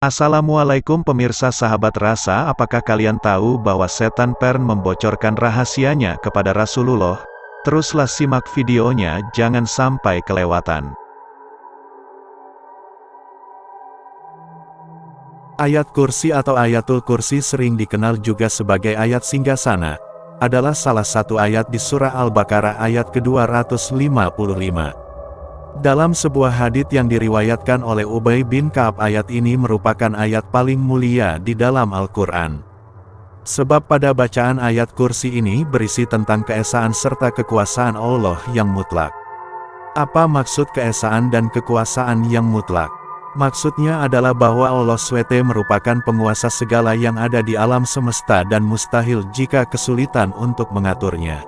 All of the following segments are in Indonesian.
Assalamualaikum pemirsa sahabat rasa, apakah kalian tahu bahwa setan Pern membocorkan rahasianya kepada Rasulullah? Teruslah simak videonya, jangan sampai kelewatan. Ayat kursi atau ayatul kursi sering dikenal juga sebagai ayat singgasana, adalah salah satu ayat di surah Al-Baqarah ayat ke-255. Dalam sebuah hadits yang diriwayatkan oleh Ubay bin Ka'ab, ayat ini merupakan ayat paling mulia di dalam Al-Quran. Sebab pada bacaan ayat kursi ini berisi tentang keesaan serta kekuasaan Allah yang mutlak. Apa maksud keesaan dan kekuasaan yang mutlak? Maksudnya adalah bahwa Allah SWT merupakan penguasa segala yang ada di alam semesta dan mustahil jika kesulitan untuk mengaturnya.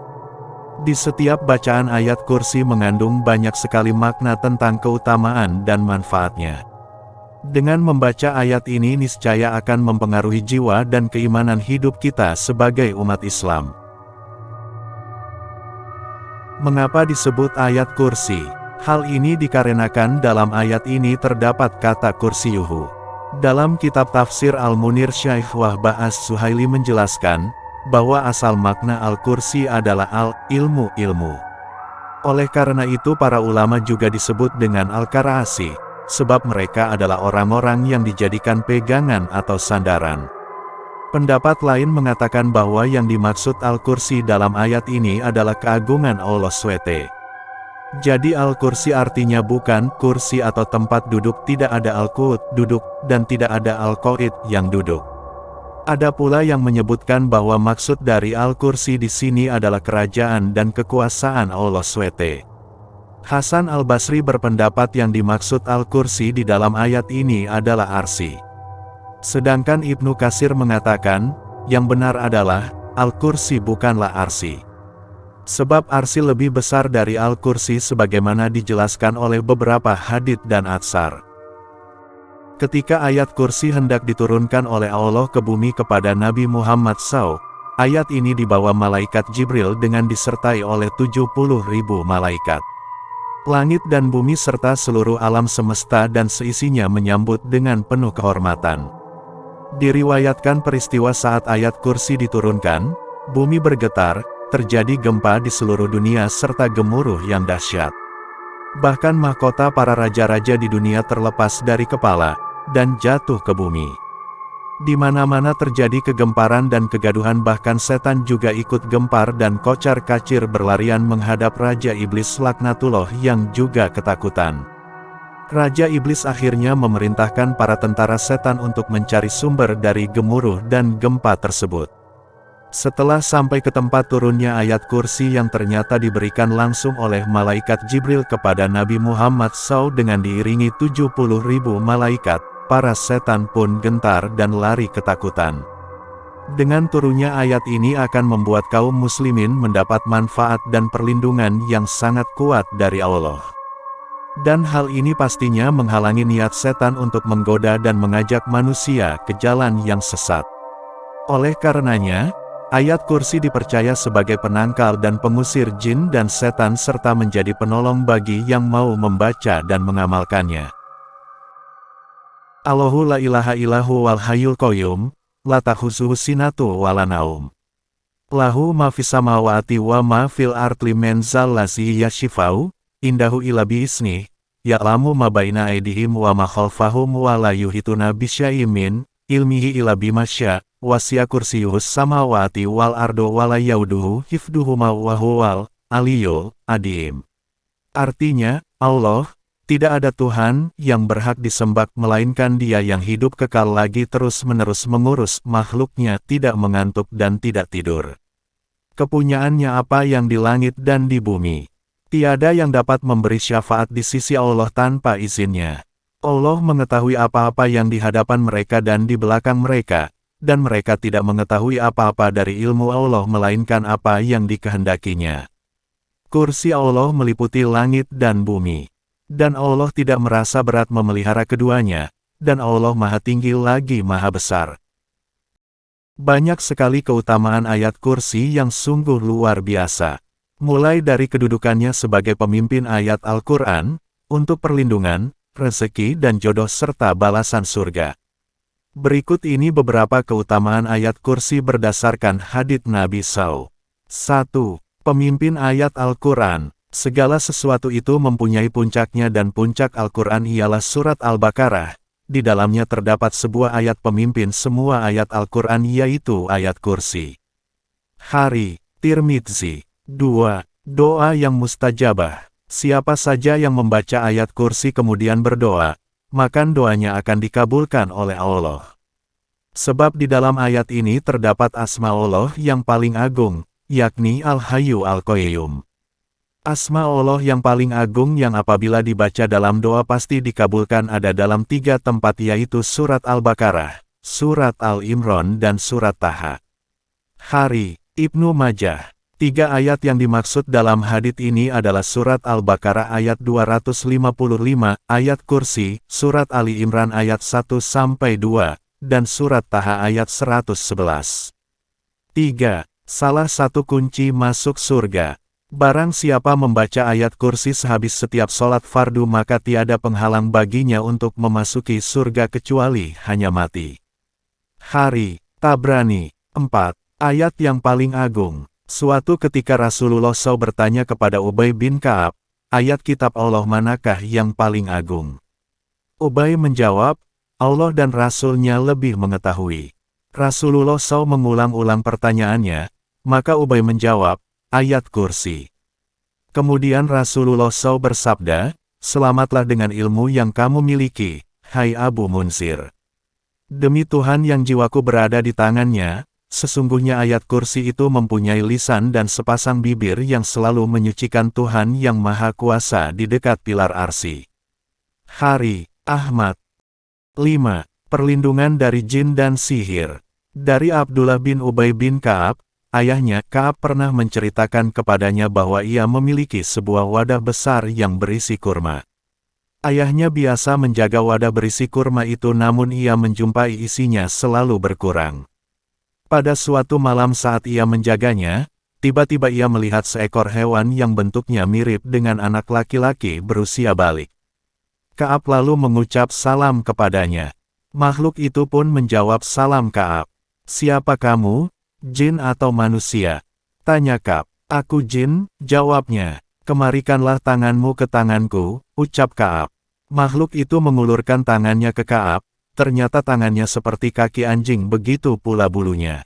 Di setiap bacaan ayat kursi mengandung banyak sekali makna tentang keutamaan dan manfaatnya. Dengan membaca ayat ini niscaya akan mempengaruhi jiwa dan keimanan hidup kita sebagai umat Islam. Mengapa disebut ayat kursi? Hal ini dikarenakan dalam ayat ini terdapat kata kursiyuhu. Dalam kitab tafsir Al-Munir, Syekh Wahbah As-Suhaili menjelaskan bahwa asal makna Al-Kursi adalah ilmu. Oleh karena itu para ulama juga disebut dengan Al-Karasi, sebab mereka adalah orang-orang yang dijadikan pegangan atau sandaran. Pendapat lain mengatakan bahwa yang dimaksud Al-Kursi dalam ayat ini adalah keagungan Allah SWT. Jadi Al-Kursi artinya bukan kursi atau tempat duduk, tidak ada Al-Qud, duduk, dan tidak ada Al-Qaid, yang duduk. Ada pula yang menyebutkan bahwa maksud dari Al-Kursi di sini adalah kerajaan dan kekuasaan Allah SWT. Hasan Al-Basri berpendapat yang dimaksud Al-Kursi di dalam ayat ini adalah Arsy. Sedangkan Ibnu Katsir mengatakan, yang benar adalah, Al-Kursi bukanlah Arsy. Sebab Arsy lebih besar dari Al-Kursi sebagaimana dijelaskan oleh beberapa hadits dan atsar. Ketika ayat kursi hendak diturunkan oleh Allah ke bumi kepada Nabi Muhammad SAW, ayat ini dibawa malaikat Jibril dengan disertai oleh 70.000 malaikat. Langit dan bumi serta seluruh alam semesta dan seisinya menyambut dengan penuh kehormatan. Diriwayatkan peristiwa saat ayat kursi diturunkan, bumi bergetar, terjadi gempa di seluruh dunia serta gemuruh yang dahsyat. Bahkan mahkota para raja-raja di dunia terlepas dari kepala dan jatuh ke bumi. Di mana-mana terjadi kegemparan dan kegaduhan, bahkan setan juga ikut gempar dan kocar-kacir berlarian menghadap Raja Iblis laknatullah yang juga ketakutan. Raja Iblis akhirnya memerintahkan para tentara setan untuk mencari sumber dari gemuruh dan gempa tersebut. Setelah sampai ke tempat turunnya ayat kursi yang ternyata diberikan langsung oleh malaikat Jibril kepada Nabi Muhammad SAW dengan diiringi 70.000 malaikat, para setan pun gentar dan lari ketakutan. Dengan turunnya ayat ini akan membuat kaum muslimin mendapat manfaat dan perlindungan yang sangat kuat dari Allah. Dan hal ini pastinya menghalangi niat setan untuk menggoda dan mengajak manusia ke jalan yang sesat. Oleh karenanya, ayat kursi dipercaya sebagai penangkal dan pengusir jin dan setan serta menjadi penolong bagi yang mau membaca dan mengamalkannya. Allahu la ilaha illahu wal hayyul qayyum, la takhusuhu sinatu wala naum. Lahu ma fis samawati wa ma fil ardi man zallazi yashfa'u indahu illa bi'izni, ya'lamu ma baina aydihim wa ma khalfahum wa la yuhituna bisyai'in min ilmihi illa bima syaa'. Wasi'a kursiyuhus samawati wal ardo wala yauduhu hifduhuma wa huwal aliyyul adim. Artinya, Allah, tidak ada Tuhan yang berhak disembah melainkan Dia yang hidup kekal lagi terus-menerus mengurus makhluknya, tidak mengantuk dan tidak tidur. Kepunyaannya apa yang di langit dan di bumi. Tiada yang dapat memberi syafaat di sisi Allah tanpa izinnya. Allah mengetahui apa-apa yang di hadapan mereka dan di belakang mereka, dan mereka tidak mengetahui apa-apa dari ilmu Allah melainkan apa yang dikehendakinya. Kursi Allah meliputi langit dan bumi. Dan Allah tidak merasa berat memelihara keduanya, dan Allah Maha Tinggi lagi Maha Besar. Banyak sekali keutamaan ayat kursi yang sungguh luar biasa. Mulai dari kedudukannya sebagai pemimpin ayat Al-Quran, untuk perlindungan, rezeki dan jodoh serta balasan surga. Berikut ini beberapa keutamaan ayat kursi berdasarkan hadits Nabi SAW. 1. Pemimpin ayat Al-Quran. Segala sesuatu itu mempunyai puncaknya dan puncak Al-Quran ialah surat Al-Baqarah. Di dalamnya terdapat sebuah ayat pemimpin semua ayat Al-Quran yaitu ayat kursi. Hari, Tirmidzi. 2. Doa yang mustajabah. Siapa saja yang membaca ayat kursi kemudian berdoa, maka doanya akan dikabulkan oleh Allah. Sebab di dalam ayat ini terdapat asma Allah yang paling agung, yakni Al-Hayyu Al-Qayyum. Asma Allah yang paling agung yang apabila dibaca dalam doa pasti dikabulkan ada dalam 3 tempat yaitu surat Al-Baqarah, surat Al-Imran dan surat Taha. Hari, Ibnu Majah. 3 ayat yang dimaksud dalam hadits ini adalah surat Al-Baqarah ayat 255, ayat kursi, surat Ali Imran ayat 1-2, dan surat Taha ayat 111. 3. Salah satu kunci masuk surga. Barang siapa membaca ayat kursi sehabis setiap sholat fardu maka tiada penghalang baginya untuk memasuki surga kecuali hanya mati. Hari, Tabrani. 4. Ayat yang paling agung. Suatu ketika Rasulullah SAW bertanya kepada Ubay bin Ka'ab, ayat kitab Allah manakah yang paling agung? Ubay menjawab, Allah dan Rasulnya lebih mengetahui. Rasulullah SAW mengulang-ulang pertanyaannya, maka Ubay menjawab, ayat kursi. Kemudian Rasulullah SAW bersabda, selamatlah dengan ilmu yang kamu miliki, hai Abu Munsir. Demi Tuhan yang jiwaku berada di tangannya, sesungguhnya ayat kursi itu mempunyai lisan dan sepasang bibir yang selalu menyucikan Tuhan yang Maha Kuasa di dekat pilar arsy. Hari, Ahmad. 5. Perlindungan dari jin dan sihir. Dari Abdullah bin Ubay bin Ka'ab, ayahnya Ka'ab pernah menceritakan kepadanya bahwa ia memiliki sebuah wadah besar yang berisi kurma. Ayahnya biasa menjaga wadah berisi kurma itu namun ia menjumpai isinya selalu berkurang. Pada suatu malam saat ia menjaganya, tiba-tiba ia melihat seekor hewan yang bentuknya mirip dengan anak laki-laki berusia balik. Ka'ab lalu mengucap salam kepadanya. Makhluk itu pun menjawab salam Ka'ab. Siapa kamu? Jin atau manusia? Tanya Ka'ab. Aku jin, jawabnya. Kemarikanlah tanganmu ke tanganku, ucap Ka'ab. Makhluk itu mengulurkan tangannya ke Ka'ab, ternyata tangannya seperti kaki anjing begitu pula bulunya.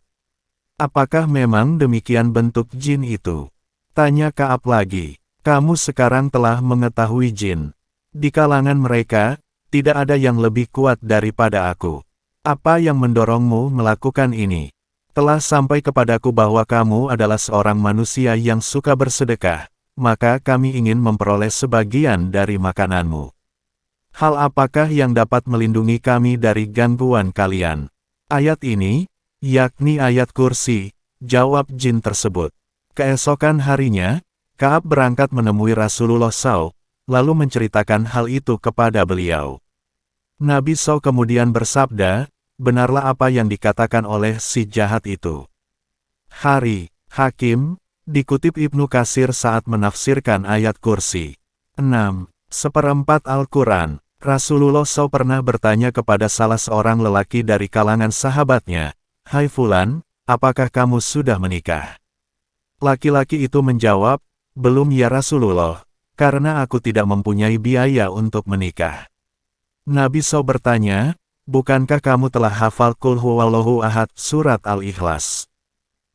Apakah memang demikian bentuk jin itu? Tanya Ka'ab lagi. Kamu sekarang telah mengetahui jin. Di kalangan mereka, tidak ada yang lebih kuat daripada aku. Apa yang mendorongmu melakukan ini? Telah sampai kepadaku bahwa kamu adalah seorang manusia yang suka bersedekah, maka kami ingin memperoleh sebagian dari makananmu. Hal apakah yang dapat melindungi kami dari gangguan kalian? Ayat ini, yakni ayat kursi, jawab jin tersebut. Keesokan harinya, Ka'ab berangkat menemui Rasulullah SAW, lalu menceritakan hal itu kepada beliau. Nabi SAW kemudian bersabda, benarlah apa yang dikatakan oleh si jahat itu. Hari, Hakim, dikutip Ibnu Katsir saat menafsirkan ayat kursi. 6. Seperempat Al-Quran. Rasulullah SAW pernah bertanya kepada salah seorang lelaki dari kalangan sahabatnya, hai Fulan, apakah kamu sudah menikah? Laki-laki itu menjawab, belum ya Rasulullah, karena aku tidak mempunyai biaya untuk menikah. Nabi SAW bertanya, bukankah kamu telah hafal Qul Huwallahu Ahad surat Al-Ikhlas?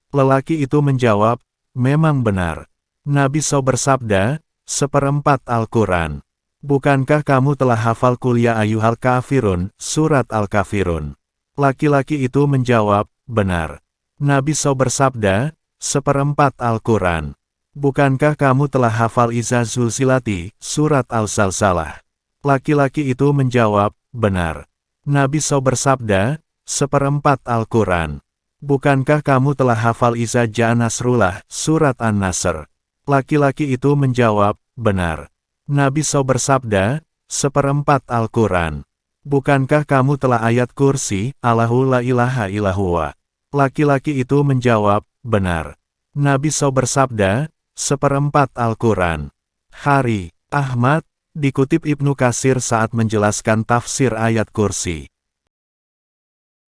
Lelaki itu menjawab, memang benar. Nabi SAW bersabda, seperempat Al-Quran. Bukankah kamu telah hafal Qul Ya Ayyuhal Kafirun surat Al-Kafirun? Laki-laki itu menjawab, benar. Nabi SAW bersabda, seperempat Al-Quran. Bukankah kamu telah hafal Iza Zulzilati surat Al-Zalzalah? Laki-laki itu menjawab, benar. Nabi SAW bersabda, seperempat Al-Quran. Bukankah kamu telah hafal Iza Ja'a Nasrullah surat An-Nasr? Laki-laki itu menjawab, benar. Nabi SAW bersabda, seperempat Al-Quran. Bukankah kamu telah ayat kursi, Allahu la ilaha illallah? Laki-laki itu menjawab, benar. Nabi SAW bersabda, seperempat Al-Quran. Hari, Ahmad, dikutip Ibnu Katsir saat menjelaskan tafsir ayat kursi.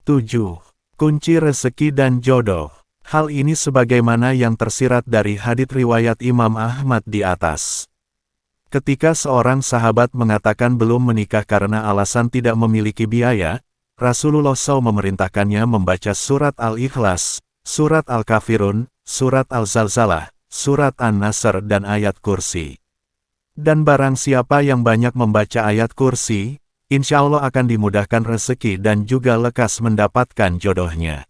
7. Kunci rezeki dan jodoh. Hal ini sebagaimana yang tersirat dari hadits riwayat Imam Ahmad di atas. Ketika seorang sahabat mengatakan belum menikah karena alasan tidak memiliki biaya, Rasulullah SAW memerintahkannya membaca surat Al-Ikhlas, surat Al-Kafirun, surat Al-Zalzalah, surat An-Nasr dan ayat kursi. Dan barang siapa yang banyak membaca ayat kursi, insya Allah akan dimudahkan rezeki dan juga lekas mendapatkan jodohnya.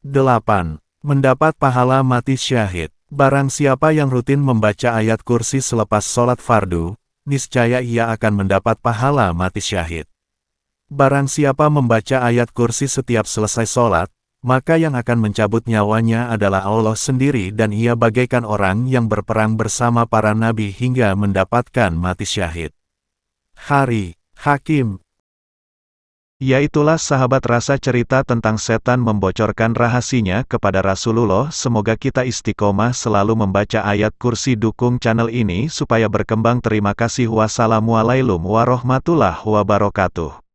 8. Mendapat pahala mati syahid. Barang siapa yang rutin membaca ayat kursi selepas sholat fardu, niscaya ia akan mendapat pahala mati syahid. Barang siapa membaca ayat kursi setiap selesai sholat, maka yang akan mencabut nyawanya adalah Allah sendiri dan ia bagaikan orang yang berperang bersama para nabi hingga mendapatkan mati syahid. Hari Hakim. Yaitulah sahabat rasa cerita tentang setan membocorkan rahasinya kepada Rasulullah. Semoga kita istiqomah selalu membaca ayat kursi. Dukung channel ini supaya berkembang. Terima kasih. Wassalamualaikum warahmatullahi wabarakatuh.